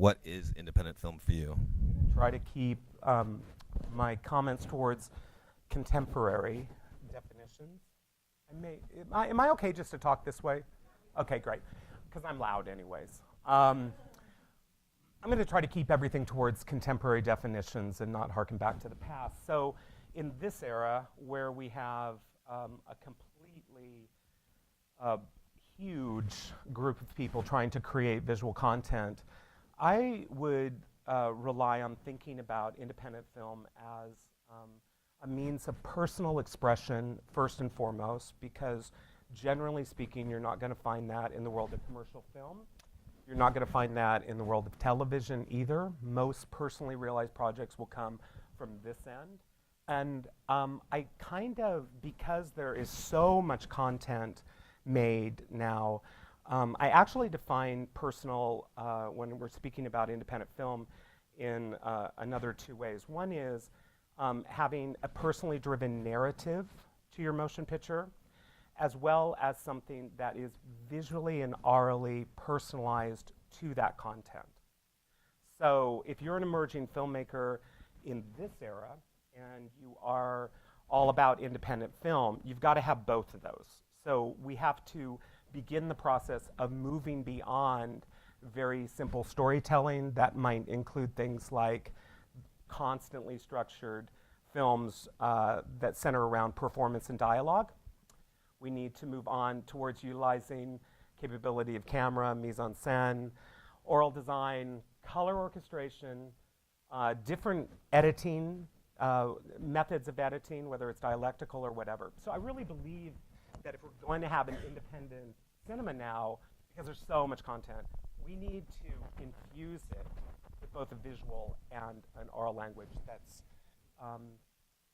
what is independent film for you? Try to keep my comments towards contemporary definitions. Am I okay just to talk this way? Okay, great, because I'm loud anyways. I'm going to try to keep everything towards contemporary definitions and not harken back to the past. So in this era, where we have a completely huge group of people trying to create visual content, I would rely on thinking about independent film as a means of personal expression first and foremost, because generally speaking, you're not going to find that in the world of commercial film. You're not going to find that in the world of television either. Most personally realized projects will come from this end. And I kind of, because there is so much content made now, I actually define personal, when we're speaking about independent film, in another two ways. One is having a personally driven narrative to your motion picture, as well as something that is visually and aurally personalized to that content. So if you're an emerging filmmaker in this era and you are all about independent film, you've got to have both of those. So we have to begin the process of moving beyond very simple storytelling that might include things like constantly structured films that center around performance and dialogue. We need to move on towards utilizing capability of camera, mise-en-scène, oral design, color orchestration, different editing, methods of editing, whether it's dialectical or whatever. So I really believe that if we're going to have an independent cinema now, because there's so much content, we need to infuse it with both a visual and an oral language that's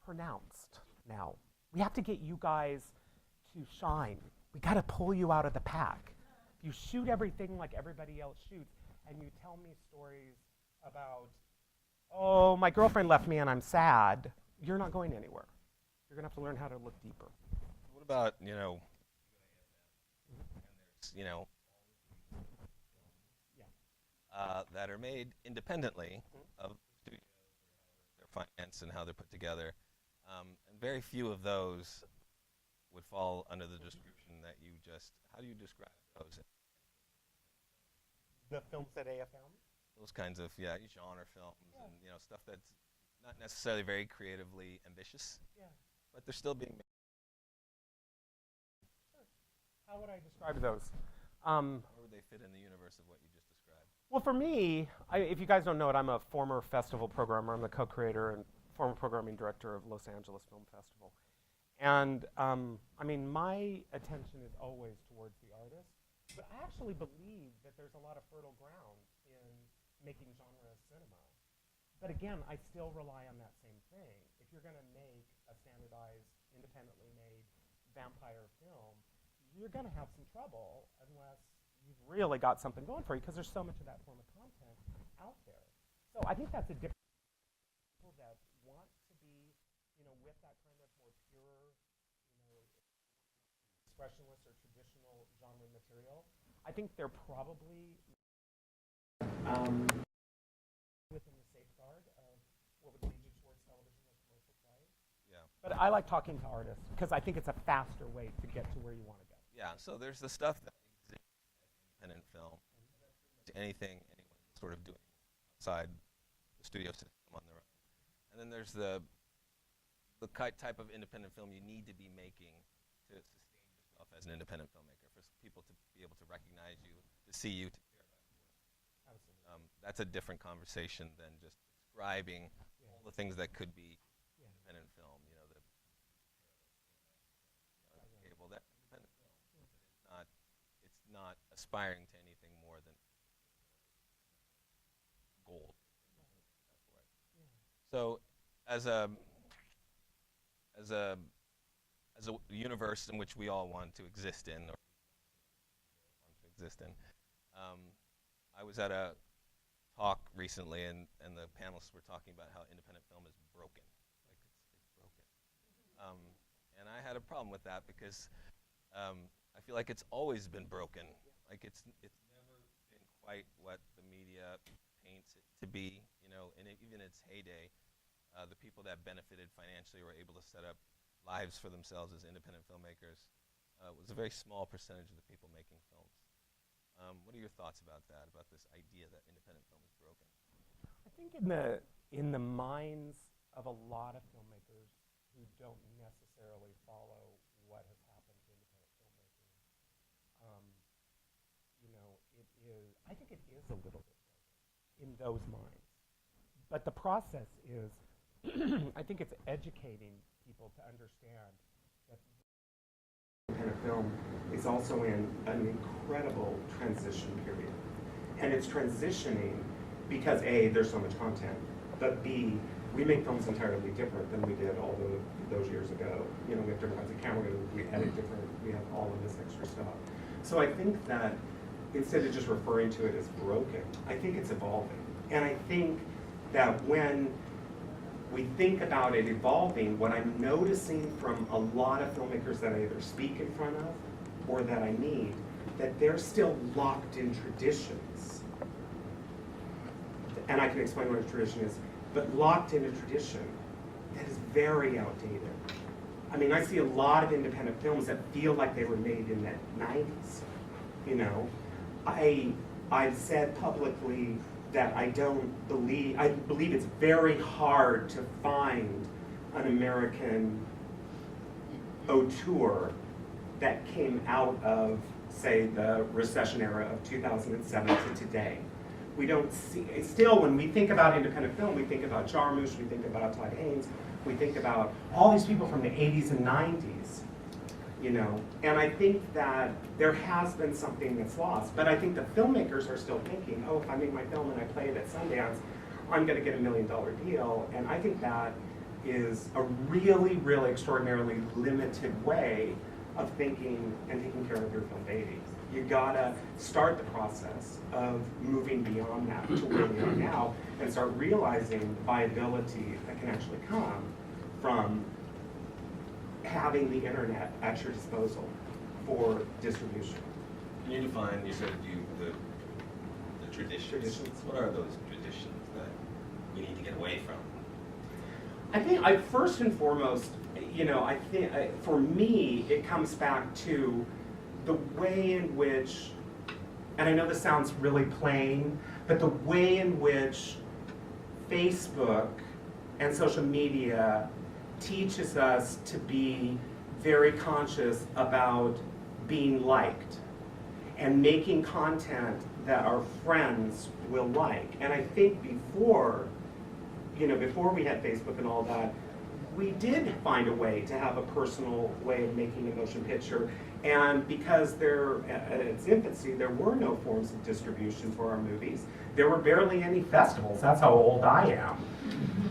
pronounced now. We have to get you guys to shine. We got to pull you out of the pack. If you shoot everything like everybody else shoots, and you tell me stories about, oh, my girlfriend left me and I'm sad, you're not going anywhere. You're gonna have to learn how to look deeper. What about, that are made independently of studios, their finance and how they're put together, and very few of those would fall under the description that you just. How do you describe those? The films at AFM? Those kinds of genre films and stuff that's not necessarily very creatively ambitious, but they're still being made. Sure. How would I describe those? Where would they fit in the universe of what you just described? Well, for me, if you guys don't know it, I'm a former festival programmer. I'm the co-creator and former programming director of Los Angeles Film Festival. And my attention is always towards the artist, but I actually believe that there's a lot of fertile ground in making genre cinema. But again, I still rely on that same thing. If you're going to make a standardized, independently made vampire film, you're going to have some trouble unless you've really got something going for you, because there's so much of that form of content out there. So I think that's a different people that want to be, with that kind of more pure, expressionless or traditional genre material. I think they're probably within the safeguard of what would lead you towards television or commercial play. Yeah. But I like talking to artists because I think it's a faster way to get to where you want to go. Yeah. So there's the stuff that exists in independent film. Anything anyone's sort of doing outside the studio system on their own. And then there's the type of independent film you need to be making to sustain yourself as an independent filmmaker, for people to be able to recognize you, to see you, to care about your work. Absolutely. That's a different conversation than just describing all the things that could be independent film. Cable, that independent film. It's not aspiring to anything more than gold. So, as a universe in which we all want to exist in, I was at a talk recently, and the panelists were talking about how independent film is broken. Like it's broken. And I had a problem with that because I feel like it's always been broken. Like it's never been quite what the media to be, you know, even its heyday, the people that benefited financially were able to set up lives for themselves as independent filmmakers was a very small percentage of the people making films. What are your thoughts about that, about this idea that independent film is broken? I think in the minds of a lot of filmmakers who don't necessarily follow what has happened to independent filmmaking, you know, it is. I think it is a little bit broken in those minds. But the process is, I think it's educating people to understand that independent film is also in an incredible transition period. And it's transitioning because A, there's so much content, but B, we make films entirely different than we did all those years ago. You know, we have different kinds of camera, we edit different, we have all of this extra stuff. So I think that instead of just referring to it as broken, I think it's evolving. And I think that when we think about it evolving, what I'm noticing from a lot of filmmakers that I either speak in front of or that I meet, that they're still locked in traditions. And I can explain what a tradition is, but locked in a tradition that is very outdated. I mean, I see a lot of independent films that feel like they were made in the 90s. You know, I've said publicly that I believe it's very hard to find an American auteur that came out of, say, the recession era of 2007 to today. We don't see, still when we think about independent film, we think about Jarmusch, we think about Todd Haynes, we think about all these people from the 80s and 90s, you know, and I think that there has been something that's lost, but I think the filmmakers are still thinking, oh, if I make my film and I play it at Sundance, I'm gonna get $1 million deal, and I think that is a really, really extraordinarily limited way of thinking and taking care of your film babies. You gotta start the process of moving beyond that to where we are now and start realizing the viability that can actually come from having the internet at your disposal for distribution. Can you define, you said the traditions. What are those traditions that we need to get away from? I think, first and foremost, you know, I think for me, it comes back to the way in which, and I know this sounds really plain, but the way in which Facebook and social media teaches us to be very conscious about being liked and making content that our friends will like. And I think before we had Facebook and all that, we did find a way to have a personal way of making a motion picture. And because at its infancy, there were no forms of distribution for our movies. There were barely any festivals. That's how old I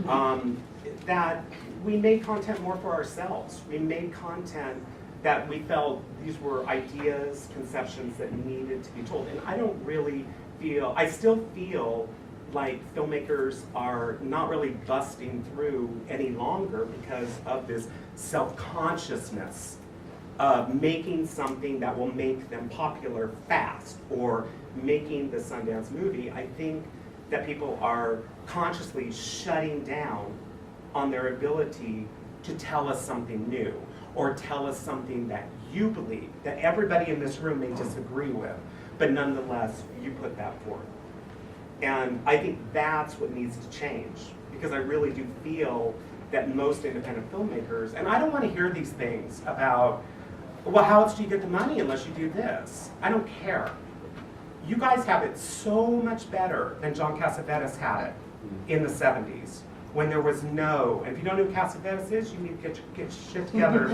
am. That we made content more for ourselves. We made content that we felt these were ideas, conceptions that needed to be told. And I still feel like filmmakers are not really busting through any longer because of this self-consciousness of making something that will make them popular fast or making the Sundance movie. I think that people are consciously shutting down on their ability to tell us something new or tell us something that you believe, that everybody in this room may disagree with, but nonetheless, you put that forth. And I think that's what needs to change, because I really do feel that most independent filmmakers, and I don't want to hear these things about, well, how else do you get the money unless you do this? I don't care. You guys have it so much better than John Cassavetes had it in the 70s, when there was no, and if you don't know who Cassavetes is, you need to get shit together.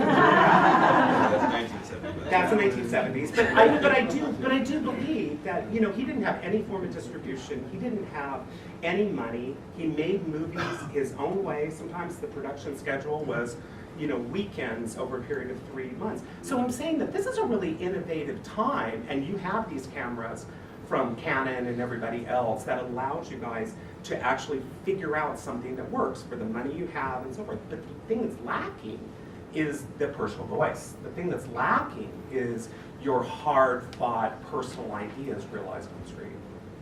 That's the 1970s. But I do believe that, you know, he didn't have any form of distribution. He didn't have any money. He made movies his own way. Sometimes the production schedule was, you know, weekends over a period of 3 months. So I'm saying that this is a really innovative time, and you have these cameras from Canon and everybody else that allows you guys to actually figure out something that works for the money you have and so forth. But the thing that's lacking is the personal voice. The thing that's lacking is your hard-fought personal ideas realized on screen.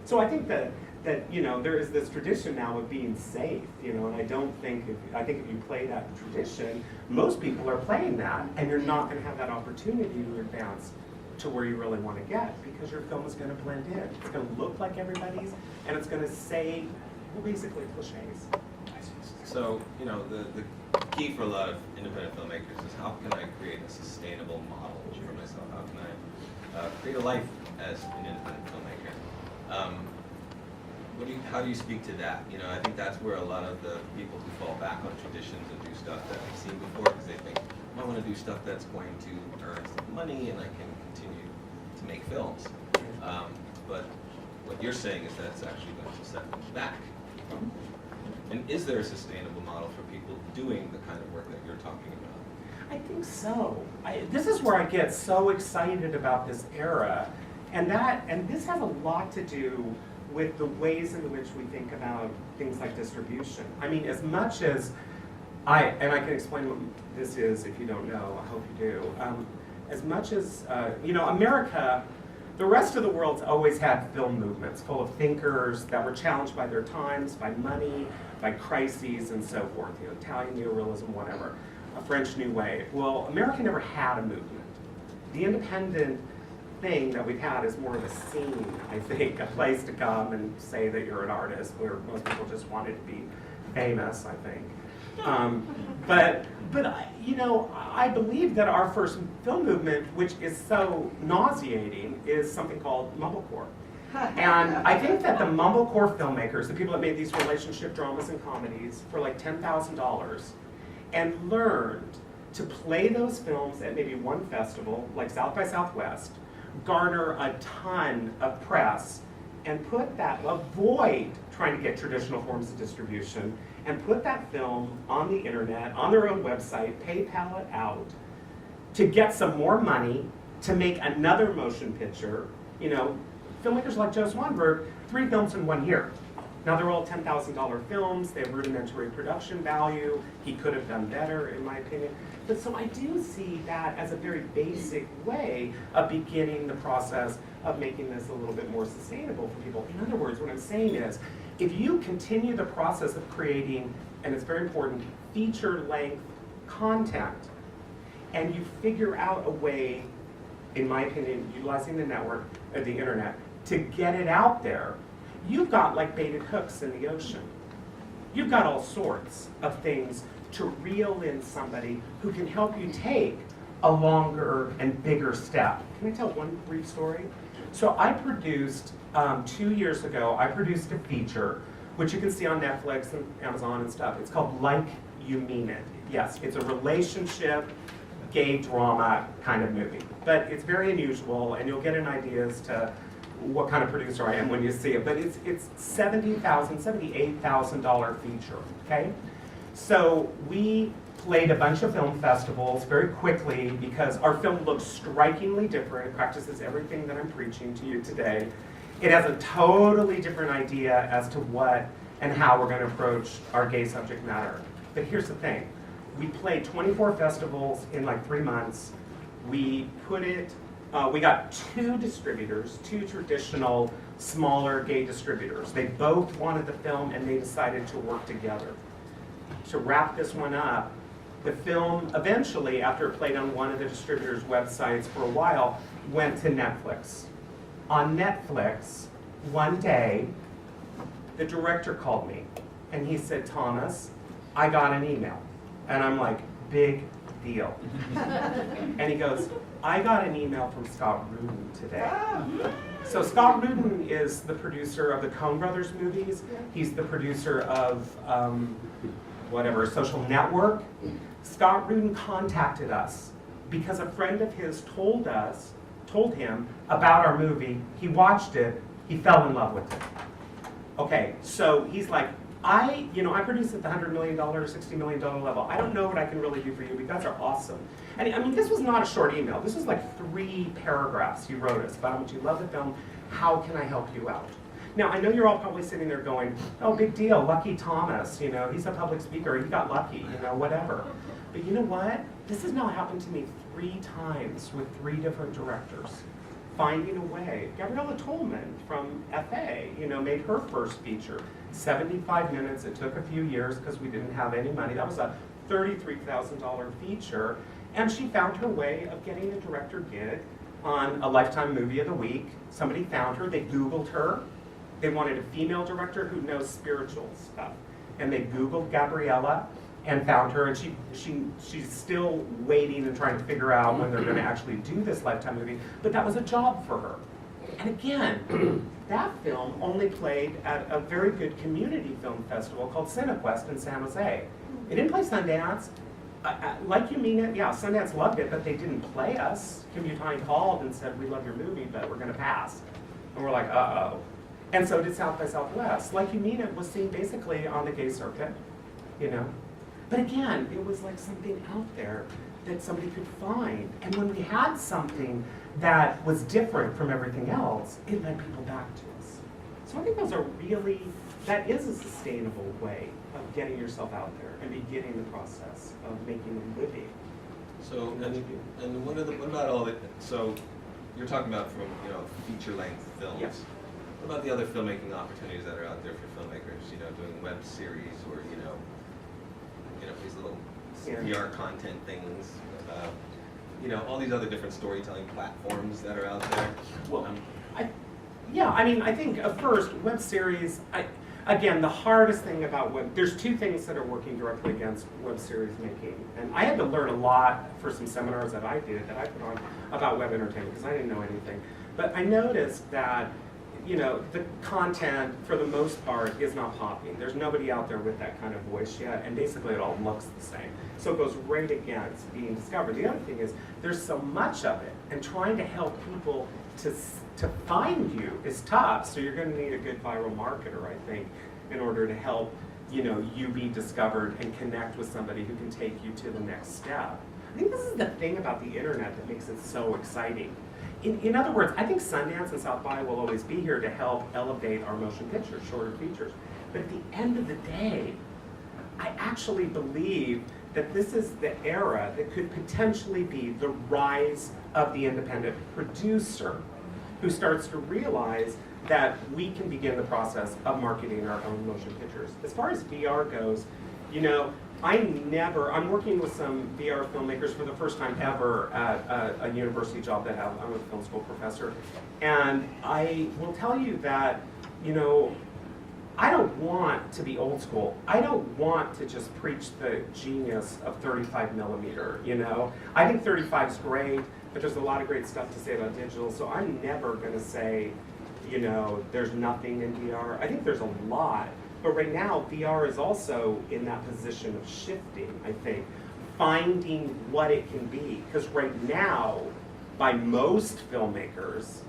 So I think that that, you know, there is this tradition now of being safe, you know, and I think if you play that tradition, most people are playing that, and you're not going to have that opportunity to advance to where you really want to get, because your film is going to blend in. It's going to look like everybody's, and it's going to say, well, basically cliches. So, you know, the key for a lot of independent filmmakers is how can I create a sustainable model for myself? How can I create a life as an independent filmmaker? How do you speak to that? You know, I think that's where a lot of the people who fall back on traditions and do stuff that they've seen before, because they think, I want to do stuff that's going to earn some money and I can continue to make films. But what you're saying is that it's actually going to set them back. And is there a sustainable model for people doing the kind of work that you're talking about? I think so. This is where I get so excited about this era, and this has a lot to do with the ways in which we think about things like distribution. I mean, as much as I can explain what this is if you don't know, I hope you do. As much as, you know, America, the rest of the world's always had film movements full of thinkers that were challenged by their times, by money, by crises, and so forth. You know, Italian neorealism, whatever, a French New Wave. Well, America never had a movement. The independent thing that we've had is more of a scene, I think, a place to come and say that you're an artist, where most people just wanted to be famous, I think. But you know, I believe that our first film movement, which is so nauseating, is something called mumblecore. And I think that the mumblecore filmmakers, the people that made these relationship dramas and comedies for like $10,000, and learned to play those films at maybe one festival, like South by Southwest, garner a ton of press, and avoid trying to get traditional forms of distribution, and put that film on the internet, on their own website, PayPal it out, to get some more money, to make another motion picture. You know, filmmakers like Joe Swanberg, 3 films in 1 year. Now they're all $10,000 films, they have rudimentary production value, he could have done better in my opinion. But so I do see that as a very basic way of beginning the process of making this a little bit more sustainable for people. In other words, what I'm saying is, if you continue the process of creating, and it's very important, feature-length content, and you figure out a way, in my opinion, utilizing the network, or the internet, to get it out there, you've got like baited hooks in the ocean. You've got all sorts of things to reel in somebody who can help you take a longer and bigger step. Can I tell one brief story? So I produced, 2 years ago, I produced a feature, which you can see on Netflix and Amazon and stuff. It's called Like You Mean It. Yes, it's a relationship, gay drama kind of movie. But it's very unusual, and you'll get an idea as to what kind of producer I am when you see it. But it's $78,000 feature, okay? So we played a bunch of film festivals very quickly because our film looks strikingly different. It practices everything that I'm preaching to you today. It has a totally different idea as to what and how we're going to approach our gay subject matter. But here's the thing. We played 24 festivals in like 3 months. We got 2 distributors, 2 traditional smaller gay distributors. They both wanted the film and they decided to work together. To wrap this one up, the film eventually, after it played on one of the distributors' websites for a while, went to Netflix. On Netflix, one day, the director called me and he said, "Thomas, I got an email." And I'm like, big deal. And he goes, "I got an email from Scott Rudin today." So Scott Rudin is the producer of the Coen Brothers movies. He's the producer of Social Network. Scott Rudin contacted us because a friend of his told him about our movie. He watched it. He fell in love with it. Okay, so he's like, I produce at the $100 million, $60 million level. I don't know what I can really do for you. You guys are awesome. And I mean, this was not a short email. This was like 3 paragraphs he wrote us about how much you love the film. How can I help you out? Now, I know you're all probably sitting there going, "Oh, big deal, lucky Thomas. You know, he's a public speaker. He got lucky. You know, whatever." But you know what? This has now happened to me 3 times with 3 different directors. finding a way. Gabriella Tolman from FA, made her first feature. 75 minutes, it took a few years because we didn't have any money. That was a $33,000 feature. And she found her way of getting a director gig on a Lifetime Movie of the Week. Somebody found her, they Googled her. They wanted a female director who knows spiritual stuff. And they Googled Gabriella and found her, and she's still waiting and trying to figure out when they're gonna actually do this Lifetime movie, but that was a job for her. And again, that film only played at a very good community film festival called CineQuest in San Jose. It didn't play Sundance. Like You Mean It, yeah, Sundance loved it, but they didn't play us. Kim Butine called and said, we love your movie, but we're gonna pass. And we're like, uh-oh. And so did South by Southwest. Like You Mean It was seen basically on the gay circuit, But again, it was like something out there that somebody could find. And when we had something that was different from everything else, it led people back to us. So I think that is a sustainable way of getting yourself out there and beginning the process of making a living. So, and what about all the, so you're talking about from, feature-length films. Yes. What about the other filmmaking opportunities that are out there for filmmakers, doing web series or, these little VR content things, all these other different storytelling platforms that are out there? Well, I think first, web series, again, the hardest thing about there's two things that are working directly against web series making. And I had to learn a lot for some seminars that I put on about web entertainment, because I didn't know anything. But I noticed that the content, for the most part, is not popping. There's nobody out there with that kind of voice yet, and basically it all looks the same. So it goes right against being discovered. The other thing is, there's so much of it, and trying to help people to find you is tough. So you're going to need a good viral marketer, I think, in order to help you be discovered and connect with somebody who can take you to the next step. I think this is the thing about the internet that makes it so exciting. In other words, I think Sundance and South by will always be here to help elevate our motion pictures, shorter features. But at the end of the day, I actually believe that this is the era that could potentially be the rise of the independent producer who starts to realize that we can begin the process of marketing our own motion pictures. As far as VR goes, I'm working with some VR filmmakers for the first time ever at a university job that I'm a film school professor. And I will tell you that, I don't want to be old school. I don't want to just preach the genius of 35 millimeter, I think 35 is great, but there's a lot of great stuff to say about digital, so I'm never gonna say, there's nothing in VR. I think there's a lot. But right now, VR is also in that position of shifting, I think, finding what it can be. Because right now, by most filmmakers,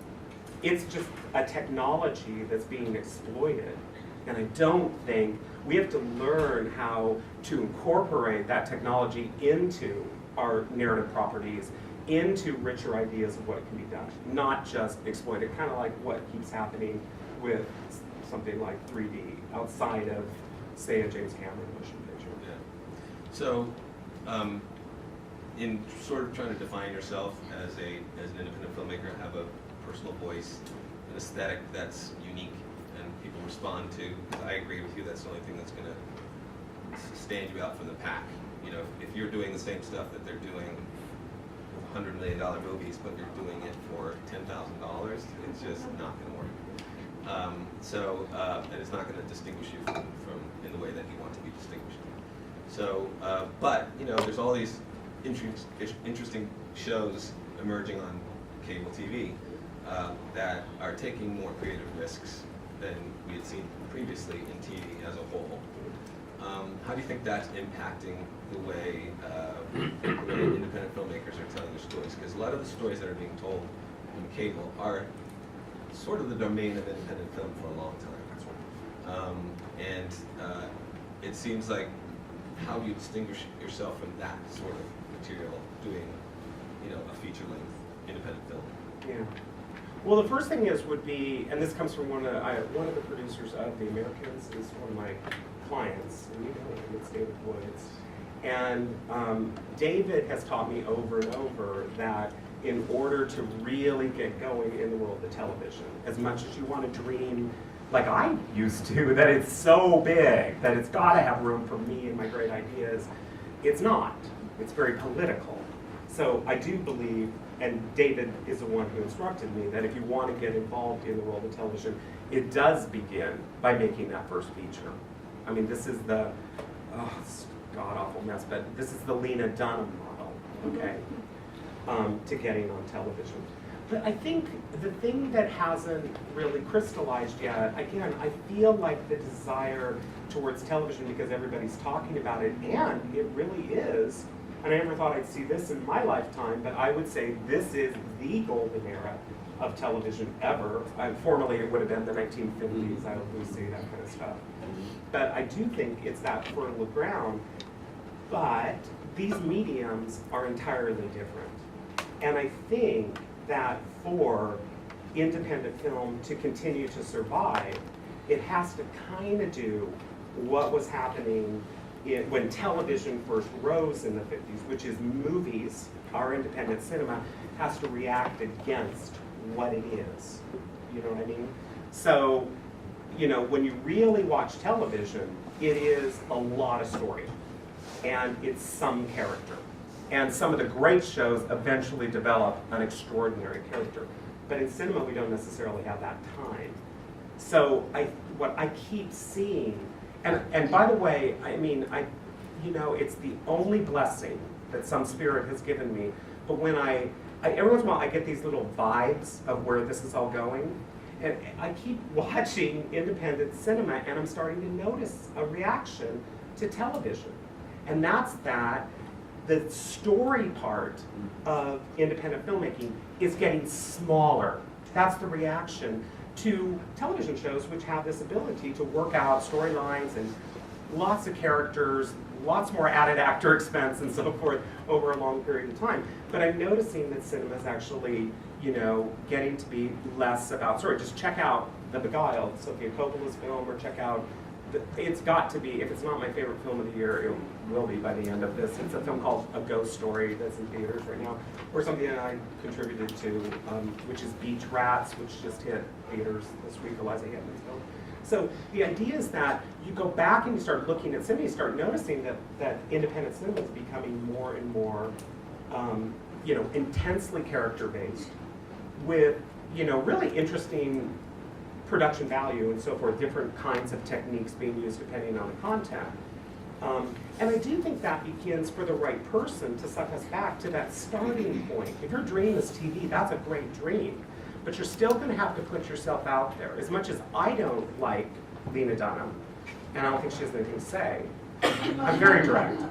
it's just a technology that's being exploited. And I don't think we have to learn how to incorporate that technology into our narrative properties, into richer ideas of what can be done, not just exploit it, kind of like what keeps happening with something like 3D outside of, say, a James Cameron motion picture. Yeah. So, in sort of trying to define yourself as an independent filmmaker, have a personal voice, an aesthetic that's unique and people respond to, because I agree with you, that's the only thing that's going to stand you out from the pack. If you're doing the same stuff that they're doing with $100 million movies, but you're doing it for $10,000, it's just not going to work. And it's not going to distinguish you from in the way that you want to be distinguished. So, but there's all these interesting shows emerging on cable TV that are taking more creative risks than we had seen previously in TV as a whole. How do you think that's impacting the way independent filmmakers are telling their stories? Because a lot of the stories that are being told on cable are sort of the domain of independent film for a long time. It seems like, how do you distinguish yourself from that sort of material doing, a feature-length independent film? Yeah. Well, the first thing would be, and this comes from one of the producers of The Americans, is one of my clients, and it's David Woods. And David has taught me over and over that in order to really get going in the world of television. As much as you want to dream, like I used to, that it's so big, that it's got to have room for me and my great ideas, it's not. It's very political. So I do believe, and David is the one who instructed me, that if you want to get involved in the world of television, it does begin by making that first feature. I mean, this is the, it's a god-awful mess, but this is the Lena Dunham model, okay, to getting on television. But I think the thing that hasn't really crystallized yet, again, I feel like the desire towards television, because everybody's talking about it, and it really is, and I never thought I'd see this in my lifetime, but I would say this is the golden era of television ever. Formerly it would have been the 1950s, I always say that kind of stuff. But I do think it's that fertile ground, but these mediums are entirely different. And I think that for independent film to continue to survive, it has to kind of do what was happening when television first rose in the 50s, which is movies, our independent cinema, has to react against what it is. You know what I mean? So, you know, when you really watch television, it is a lot of story, and it's some character. And some of the great shows eventually develop an extraordinary character. But in cinema, we don't necessarily have that time. So what I keep seeing, and by the way, I mean, you know, it's the only blessing that some spirit has given me. But when every once in a while, I get these little vibes of where this is all going. And I keep watching independent cinema, and I'm starting to notice a reaction to television. And that's that the story part of independent filmmaking is getting smaller. That's the reaction to television shows, which have this ability to work out storylines and lots of characters, lots more added actor expense and so forth over a long period of time. But I'm noticing that cinema is actually, you know, getting to be less about story. Just check out The Beguiled, Sofia Coppola's film, or check out, it's got to be, if it's not my favorite film of the year, it will be by the end of this. It's a film called A Ghost Story that's in theaters right now, or something that I contributed to, which is Beach Rats, which just hit theaters this week, Eliza Hittman's film. So the idea is that you go back and you start looking at cinema, you start noticing that independent cinema is becoming more and more, you know, intensely character-based, with, you know, really interesting production value and so forth, different kinds of techniques being used depending on the content. And I do think that begins for the right person to suck us back to that starting point. If your dream is TV, that's a great dream, but you're still going to have to put yourself out there. As much as I don't like Lena Dunham, and I don't think she has anything to say, I'm very direct.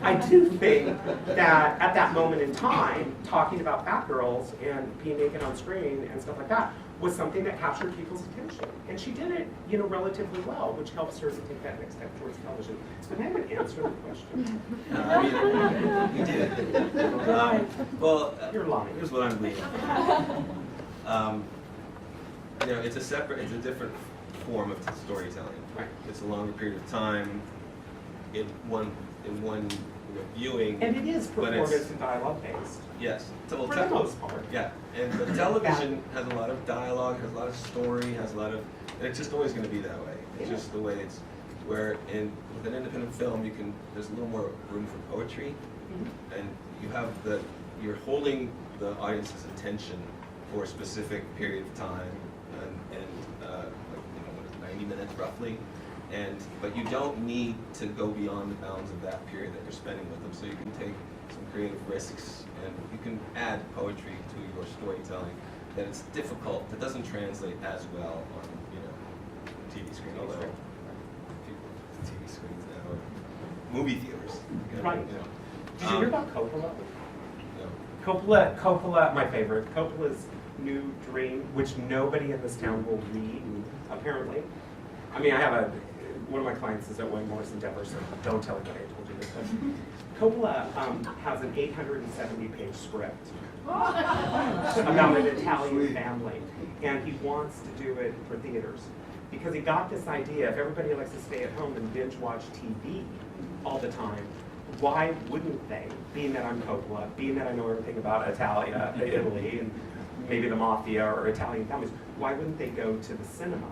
I do think that at that moment in time, talking about fat girls and being naked on screen and stuff like that was something that captured people's attention. And she did it, you know, relatively well, which helps her to take that next step towards television. But I haven't answered the question. I mean, you did. Well, You're lying. Here's what I'm believing. You know, it's a different form of storytelling. Right. It's a longer period of time in one viewing. And it is but performance and dialogue based. Yes. For the most part. Yeah, and the television has a lot of dialogue, has a lot of story, has a lot of, and it's just always going to be that way. It's just the way it's, where with an independent film, there's a little more room for poetry, and you're holding the audience's attention for a specific period of time, and like, you know, what is it, 90 minutes roughly. But you don't need to go beyond the bounds of that period that you're spending with them. So you can take some creative risks, and you can add poetry to your storytelling that it's difficult, that doesn't translate as well on, you know, TV screen, although people with TV screens now, or movie theaters. Right. You know. Did you hear about Coppola? No. Coppola, my favorite, Coppola's new dream, which nobody in this town will read, apparently. I mean, one of my clients is at Wayne Morris Endeavor, so don't tell anybody I told you this, but Coppola has an 870-page script about an Italian family, and he wants to do it for theaters. Because he got this idea, if everybody likes to stay at home and binge watch TV all the time, why wouldn't they? Being that I'm Coppola, being that I know everything about Italia, Italy, and maybe the mafia or Italian families, why wouldn't they go to the cinema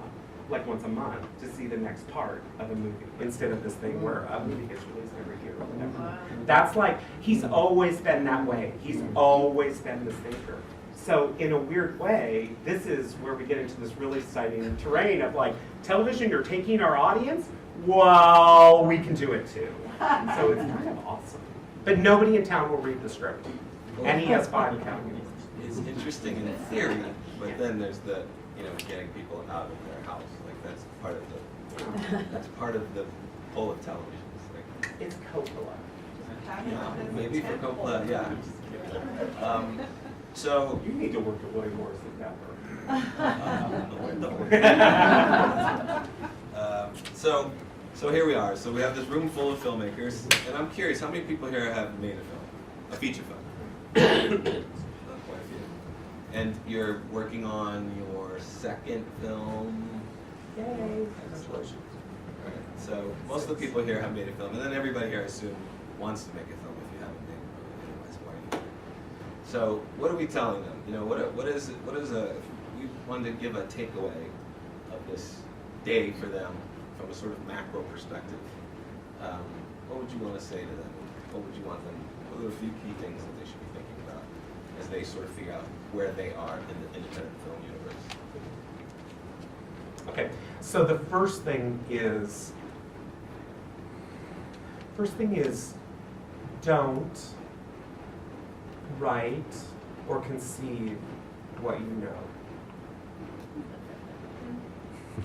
like once a month to see the next part of a movie instead of this thing where a movie gets released every year or whatever? That's like, he's always been that way. He's always been this thinker. So in a weird way, this is where we get into this really exciting terrain of like, television, you're taking our audience? Well, we can do it too. So it's kind of awesome. But nobody in town will read the script. And he has 5 counting. It's interesting in theory, but then there's the, getting people out of their house. Like that's part of the pull of television. It's Coppola. Yeah, maybe for Coppola, yeah. So You need to work at William Morris so here we are. So we have this room full of filmmakers, and I'm curious, how many people here have made a feature film? Not quite a few. And you're working on your second film. Yay! Congratulations. Right. So most of the people here have made a film, and then everybody here, I assume, wants to make a film. If you haven't made one, otherwise, why are you here? So what are we telling them? What is if we wanted to give a takeaway of this day for them from a sort of macro perspective? What would you want to say to them? What would you want them? What are a few key things that they should be thinking about as they sort of figure out where they are in the independent film universe? Okay, so the first thing is don't write or conceive what you know.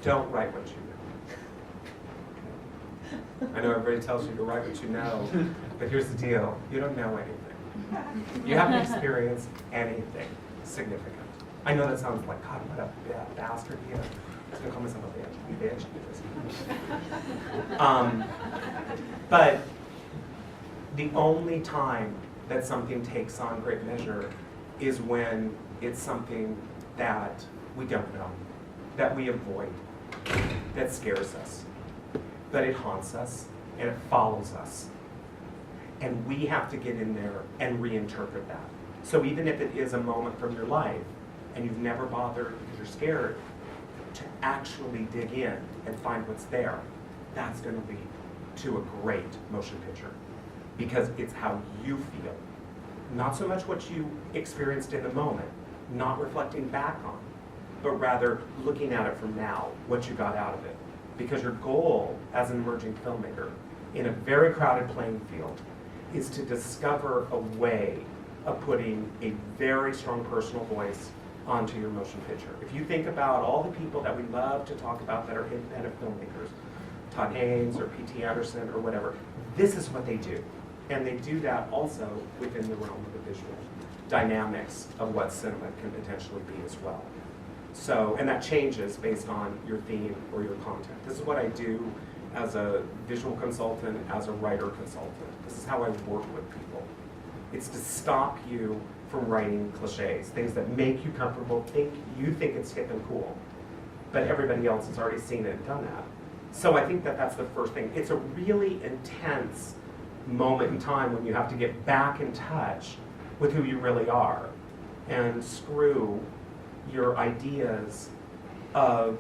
Don't write what you know. I know everybody tells you to write what you know, but here's the deal. You don't know anything. You haven't experienced anything significant. I know that sounds like, God, what a bastard he is. I was going to call myself a bitch. But the only time that something takes on great measure is when it's something that we don't know, that we avoid, that scares us, but it haunts us and it follows us. And we have to get in there and reinterpret that. So even if it is a moment from your life and you've never bothered because you're scared, to actually dig in and find what's there, that's going to lead to a great motion picture. Because it's how you feel. Not so much what you experienced in the moment, not reflecting back on, but rather looking at it from now, what you got out of it. Because your goal as an emerging filmmaker in a very crowded playing field is to discover a way of putting a very strong personal voice onto your motion picture. If you think about all the people that we love to talk about that are independent filmmakers, Todd Haynes or P.T. Anderson or whatever, this is what they do. And they do that also within the realm of the visual dynamics of what cinema can potentially be as well. So, and that changes based on your theme or your content. This is what I do as a visual consultant, as a writer consultant. This is how I work with people. It's to stop you from writing cliches, things that make you comfortable, you think it's hip and cool, but everybody else has already seen it and done that. So I think that that's the first thing. It's a really intense moment in time when you have to get back in touch with who you really are and screw your ideas of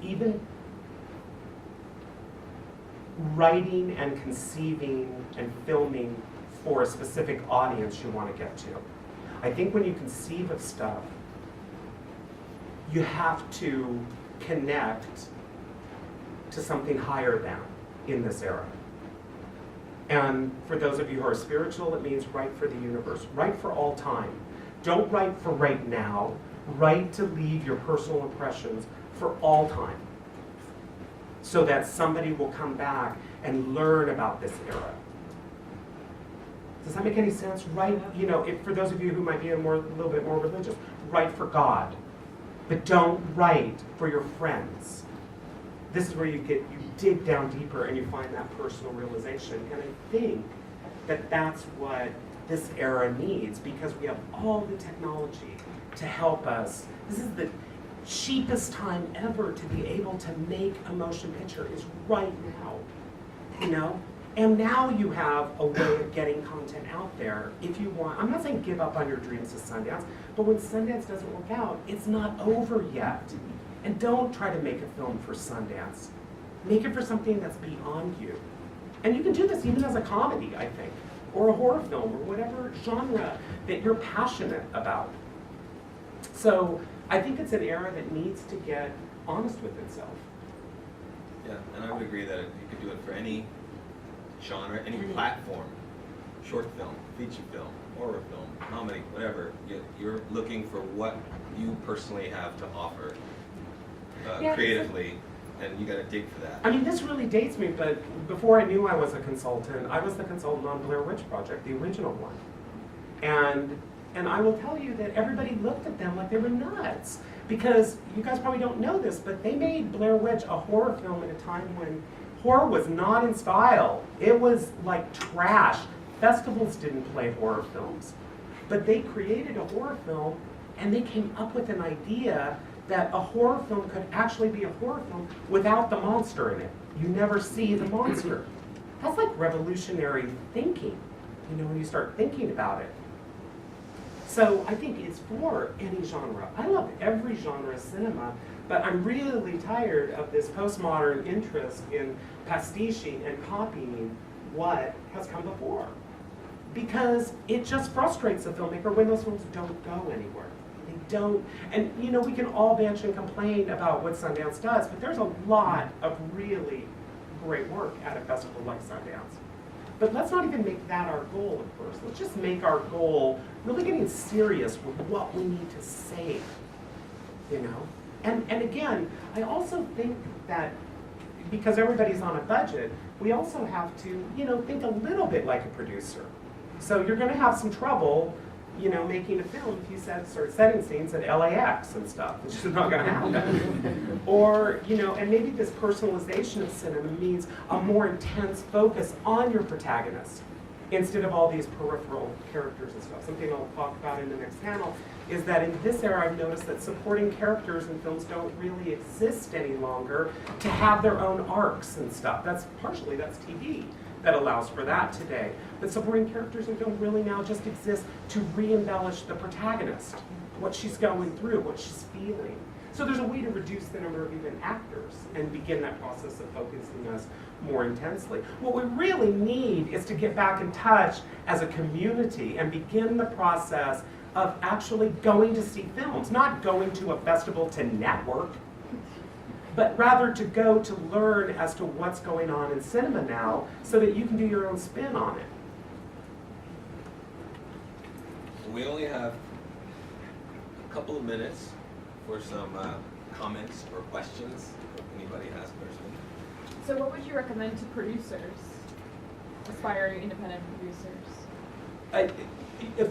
even writing and conceiving and filming for a specific audience you want to get to. I think when you conceive of stuff, you have to connect to something higher than in this era. And for those of you who are spiritual, it means write for the universe. Write for all time. Don't write for right now. Write to leave your personal impressions for all time, so that somebody will come back and learn about this era. Does that make any sense? Write, for those of you who might be a little bit more religious, write for God. But don't write for your friends. This is where you dig down deeper and you find that personal realization. And I think that that's what this era needs, because we have all the technology to help us. This is the cheapest time ever to be able to make a motion picture is right now. And now you have a way of getting content out there if you want. I'm not saying give up on your dreams of Sundance, but when Sundance doesn't work out, it's not over yet. And don't try to make a film for Sundance. Make it for something that's beyond you. And you can do this even as a comedy, I think, or a horror film, or whatever genre that you're passionate about. So I think it's an era that needs to get honest with itself. Yeah, and I would agree that you could do it for any genre, any platform, short film, feature film, horror film, comedy, whatever. You're looking for what you personally have to offer creatively, and you got to dig for that. I mean, this really dates me, but before I knew I was a consultant, I was the consultant on Blair Witch Project, the original one. And I will tell you that everybody looked at them like they were nuts. Because you guys probably don't know this, but they made Blair Witch a horror film at a time when horror was not in style. It was like trash. Festivals didn't play horror films. But they created a horror film, and they came up with an idea that a horror film could actually be a horror film without the monster in it. You never see the monster. That's like revolutionary thinking, you know, when you start thinking about it. So I think it's for any genre. I love every genre of cinema, but I'm really tired of this postmodern interest in pastiching and copying what has come before. Because it just frustrates the filmmaker when those films don't go anywhere. They don't, and you know, we can all bitch and complain about what Sundance does, but there's a lot of really great work at a festival like Sundance. But let's not even make that our goal at first. Let's just make our goal really getting serious with what we need to say, you know? And again, I also think that because everybody's on a budget, we also have to, you know, think a little bit like a producer. So you're gonna have some trouble, you know, making a film if you start setting scenes at LAX and stuff, which is not gonna happen. Or, you know, and maybe this personalization of cinema means a more intense focus on your protagonist instead of all these peripheral characters and stuff. Something I'll talk about in the next panel is that in this era I've noticed that supporting characters in films don't really exist any longer to have their own arcs and stuff. That's TV that allows for that today. But supporting characters in film really now just exist to re-embellish the protagonist, what she's going through, what she's feeling. So there's a way to reduce the number of even actors and begin that process of focusing us more intensely. What we really need is to get back in touch as a community and begin the process of actually going to see films, not going to a festival to network, but rather to go to learn as to what's going on in cinema now so that you can do your own spin on it. We only have a couple of minutes for some comments or questions if anybody has personally. So what would you recommend to producers, aspiring independent producers?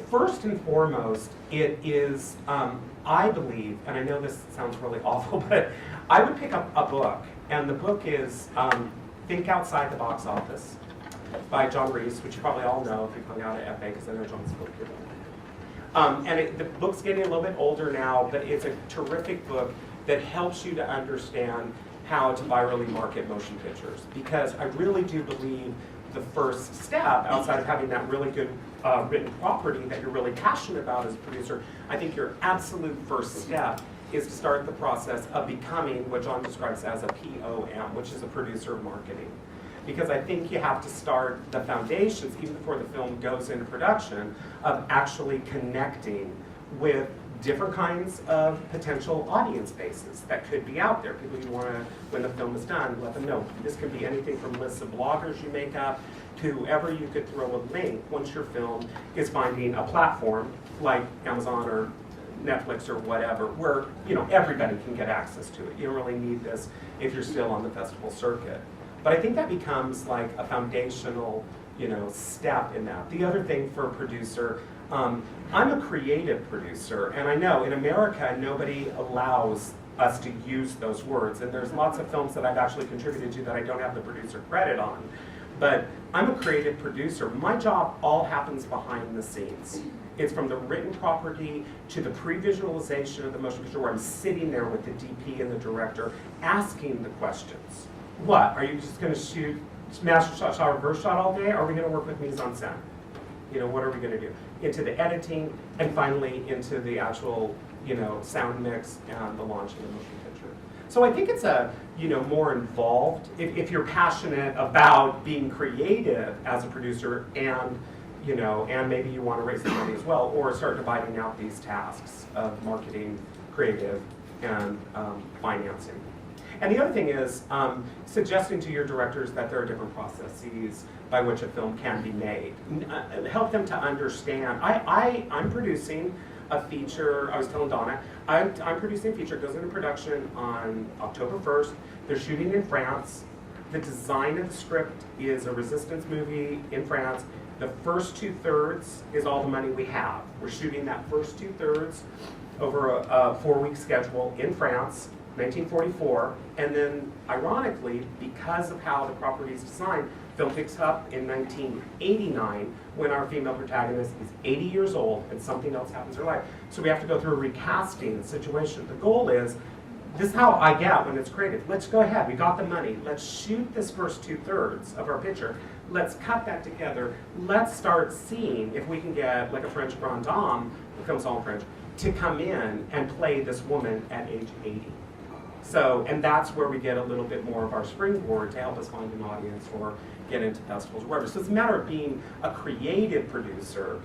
First and foremost, it is, I believe, and I know this sounds really awful, but I would pick up a book, and the book is Think Outside the Box Office by John Reese, which you probably all know if you've hung out at FA, because I know John spoke here. And the book's getting a little bit older now, but it's a terrific book that helps you to understand how to virally market motion pictures. Because I really do believe the first step, outside of having that really good written property that you're really passionate about as a producer, I think your absolute first step is to start the process of becoming what John describes as a POM, which is a producer of marketing. Because I think you have to start the foundations, even before the film goes into production, of actually connecting with different kinds of potential audience bases that could be out there. People you want to, when the film is done, let them know. This could be anything from lists of bloggers you make up to whoever you could throw a link once your film is finding a platform like Amazon or Netflix or whatever, where everybody can get access to it. You don't really need this if you're still on the festival circuit. But I think that becomes like a foundational, step in that. The other thing for a producer, I'm a creative producer, and I know in America nobody allows us to use those words, and there's lots of films that I've actually contributed to that I don't have the producer credit on. But I'm a creative producer. My job all happens behind the scenes. It's from the written property to the pre-visualization of the motion picture, where I'm sitting there with the DP and the director asking the questions. What, are you just going to shoot master shot, reverse shot all day? Are we going to work with mise en scène? You know, what are we going to do? Into the editing, and finally into the actual, you know, sound mix and the launch of the motion picture. So I think it's a, you know, more involved, if you're passionate about being creative as a producer and, you know, and maybe you want to raise some money as well, or start dividing out these tasks of marketing, creative, and financing. And the other thing is suggesting to your directors that there are different processes by which a film can be made. Help them to understand. I'm producing a feature. I was telling Donna, I'm producing a feature. It goes into production on October 1st. They're shooting in France. The design of the script is a resistance movie in France. The first 2/3 is all the money we have. We're shooting that first 2/3 over a 4-week schedule in France, 1944, and then ironically, because of how the property is designed, film picks up in 1989 when our female protagonist is 80 years old and something else happens in her life. So we have to go through a recasting situation. The goal is, this is how I get when it's creative. Let's go ahead, we got the money. Let's shoot this first 2/3 of our picture. Let's cut that together. Let's start seeing if we can get like a French grand dame, the film's all in French, to come in and play this woman at age 80. So, and that's where we get a little bit more of our springboard to help us find an audience or get into festivals or whatever. So it's a matter of being a creative producer,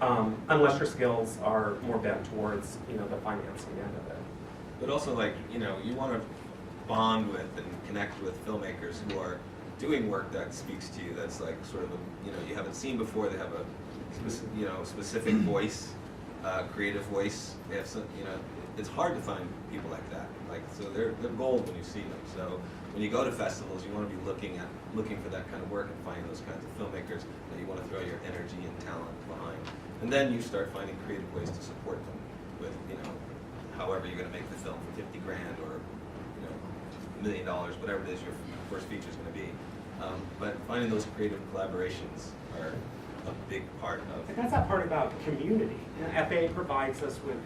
unless your skills are more bent towards, you know, the financing end of it. But also, like, you know, you want to bond with and connect with filmmakers who are doing work that speaks to you, that's like sort of a, you know, you haven't seen before. They have a you know, specific voice, creative voice. They have some, you know, it's hard to find people like that. Like, so they're gold when you see them. So when you go to festivals, you want to be looking for that kind of work and finding those kinds of filmmakers that you want to throw your energy and talent behind. And then you start finding creative ways to support them with, you know, however you're going to make the film for 50 grand or, you know, $1 million, whatever it is your first feature is going to be. But finding those creative collaborations are a big part of. And that's that part about community. FAA provides us with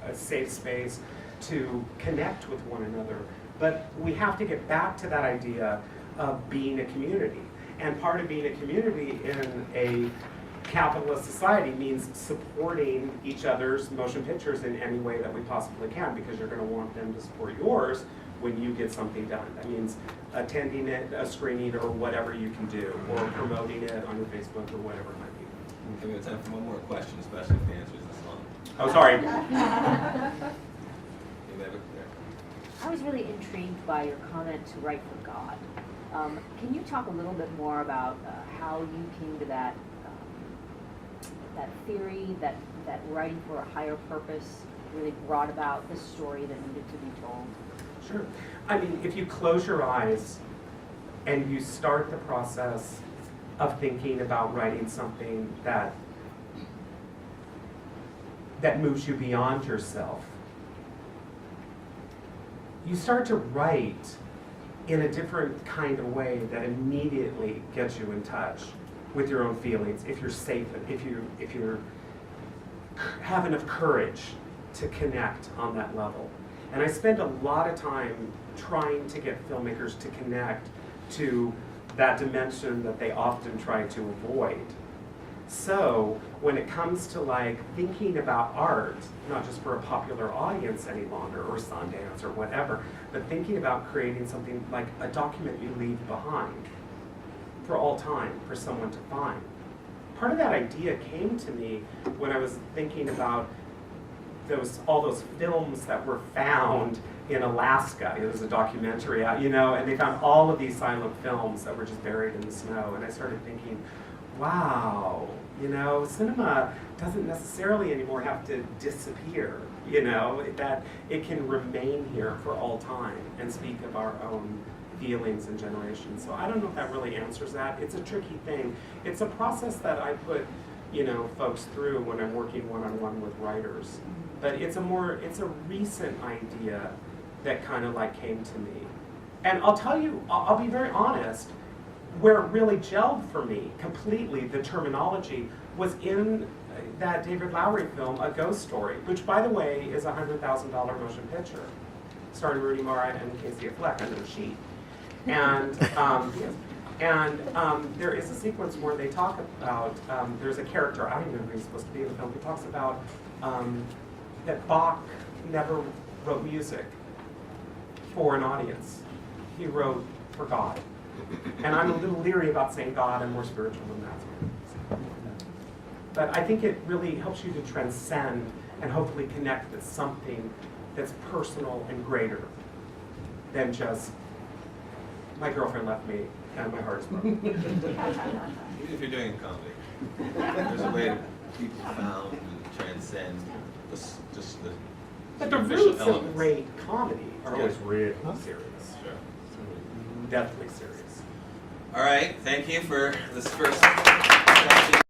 a safe space to connect with one another, but we have to get back to that idea of being a community. And part of being a community in a capitalist society means supporting each other's motion pictures in any way that we possibly can, because you're going to want them to support yours when you get something done. That means attending it, a screening, or whatever you can do, or promoting it on your Facebook or whatever it might be. Okay, we have time for one more question, especially if the answer is this long. Oh, sorry. I was really intrigued by your comment to write for God. Can you talk a little bit more about how you came to that that theory, that writing for a higher purpose really brought about the story that needed to be told? Sure. I mean, if you close your eyes and you start the process of thinking about writing something that moves you beyond yourself, you start to write in a different kind of way that immediately gets you in touch with your own feelings. If you're safe, if you have enough courage to connect on that level. And I spend a lot of time trying to get filmmakers to connect to that dimension that they often try to avoid. So when it comes to like thinking about art, not just for a popular audience any longer, or Sundance or whatever, but thinking about creating something like a document you leave behind for all time for someone to find. Part of that idea came to me when I was thinking about all those films that were found in Alaska. It was a documentary, you know, and they found all of these silent films that were just buried in the snow. And I started thinking, wow, you know, cinema doesn't necessarily anymore have to disappear, you know, that it can remain here for all time and speak of our own feelings and generations. So I don't know if that really answers that. It's a tricky thing. It's a process that I put, you know, folks through when I'm working one-on-one with writers. But it's a recent idea that kind of like came to me. And I'll tell you, I'll be very honest, where it really gelled for me completely, the terminology, was in that David Lowery film, A Ghost Story, which, by the way, is a $100,000 motion picture, starring Rooney Mara and Casey Affleck under the sheet. And And there is a sequence where they talk about, there's a character, I don't even know who he's supposed to be in the film, he talks about that Bach never wrote music for an audience. He wrote for God. And I'm a little leery about saying God, I'm more spiritual than that. But I think it really helps you to transcend and hopefully connect with something that's personal and greater than just, my girlfriend left me and my heart is broken. Even if you're doing comedy, there's a way people found and transcend just the But the superficial roots of elements. great comedy are always Yeah. really serious. Sure. Deathly serious. All right, thank you for this first session.